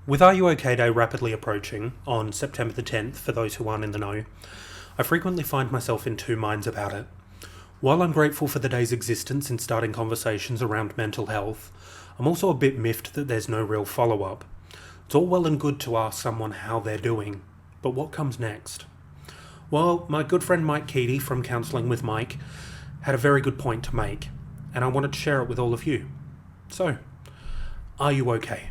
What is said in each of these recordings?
With Are You OK Day rapidly approaching, on September the 10th, for those who aren't in the know, I frequently find myself in two minds about it. While I'm grateful for the day's existence in starting conversations around mental health, I'm also a bit miffed that there's no real follow-up. It's all well and good to ask someone how they're doing, but what comes next? Well, my good friend Mike Keady from Counselling with Mike had a very good point to make, and I wanted to share it with all of you. So, are you okay?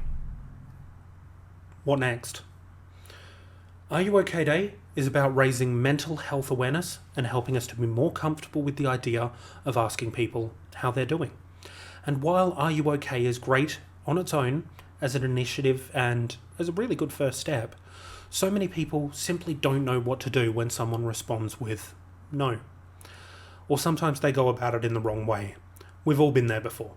What next? Are You OK Day is about raising mental health awareness and helping us to be more comfortable with the idea of asking people how they're doing. And while Are You OK is great on its own as an initiative and as a really good first step, so many people simply don't know what to do when someone responds with no. Or sometimes they go about it in the wrong way. We've all been there before.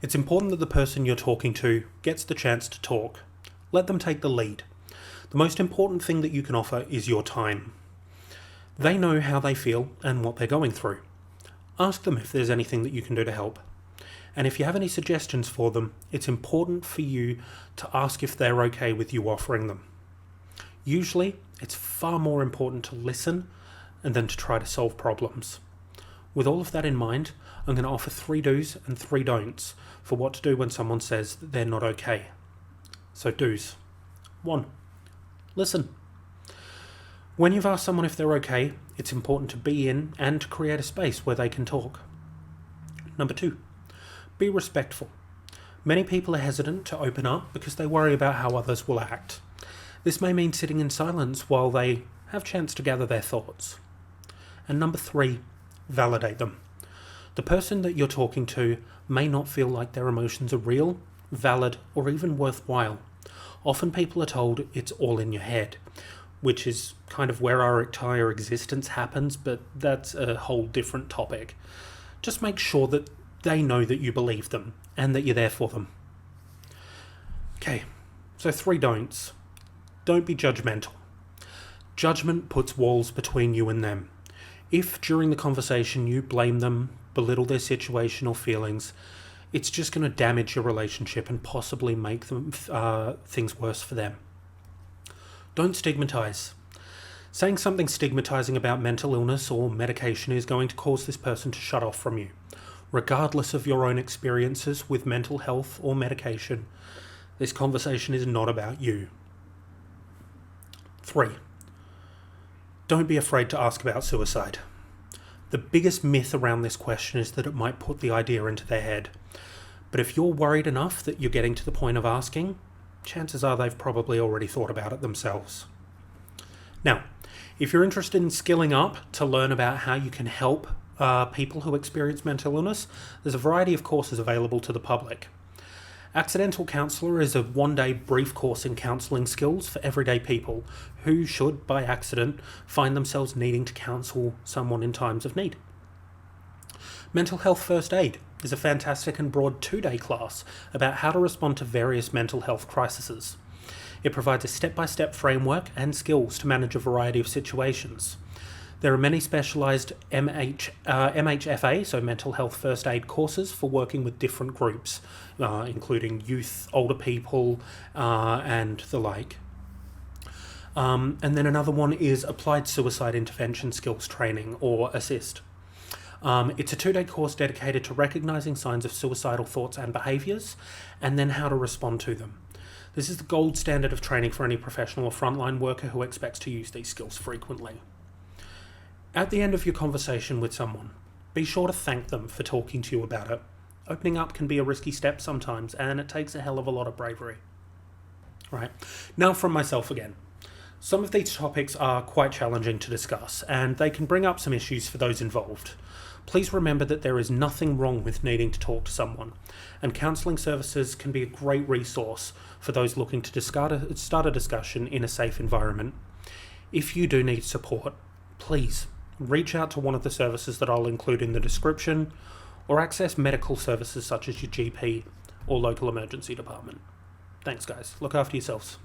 It's important that the person you're talking to gets the chance to talk. Let them take the lead. The most important thing that you can offer is your time. They know how they feel and what they're going through. Ask them if there's anything that you can do to help. And if you have any suggestions for them, it's important for you to ask if they're okay with you offering them. Usually, it's far more important to listen and then to try to solve problems. With all of that in mind, I'm going to offer 3 do's and 3 don'ts for what to do when someone says that they're not okay. So do's. 1. Listen. When you've asked someone if they're okay, it's important to be in and to create a space where they can talk. Number 2. Be respectful. Many people are hesitant to open up because they worry about how others will act. This may mean sitting in silence while they have a chance to gather their thoughts. And number 3, validate them. The person that you're talking to may not feel like their emotions are real, valid, or even worthwhile. Often people are told it's all in your head, which is kind of where our entire existence happens, but that's a whole different topic. Just make sure that they know that you believe them and that you're there for them. Okay, so 3 don'ts. Don't be judgmental. Judgment puts walls between you and them. If during the conversation you blame them, belittle their situation or feelings, it's just going to damage your relationship and possibly make them things worse for them. Don't stigmatize. Saying something stigmatizing about mental illness or medication is going to cause this person to shut off from you. Regardless of your own experiences with mental health or medication, this conversation is not about you. 3. Don't be afraid to ask about suicide. The biggest myth around this question is that it might put the idea into their head. But if you're worried enough that you're getting to the point of asking, chances are they've probably already thought about it themselves. Now, if you're interested in skilling up to learn about how you can help people who experience mental illness, there's a variety of courses available to the public. Accidental Counsellor is a 1-day brief course in counselling skills for everyday people who should, by accident, find themselves needing to counsel someone in times of need. Mental Health First Aid is a fantastic and broad 2-day class about how to respond to various mental health crises. It provides a step-by-step framework and skills to manage a variety of situations. There are many specialised MHFA, so Mental Health First Aid courses for working with different groups, including youth, older people, and the like. And then another one is Applied Suicide Intervention Skills Training, or ASSIST. It's a 2-day course dedicated to recognising signs of suicidal thoughts and behaviours, and then how to respond to them. This is the gold standard of training for any professional or frontline worker who expects to use these skills frequently. At the end of your conversation with someone, be sure to thank them for talking to you about it. Opening up can be a risky step sometimes, and it takes a hell of a lot of bravery. Right, now from myself again. Some of these topics are quite challenging to discuss, and they can bring up some issues for those involved. Please remember that there is nothing wrong with needing to talk to someone, and counselling services can be a great resource for those looking to start a discussion in a safe environment. If you do need support, please reach out to one of the services that I'll include in the description, or access medical services such as your GP or local emergency department. Thanks guys, look after yourselves.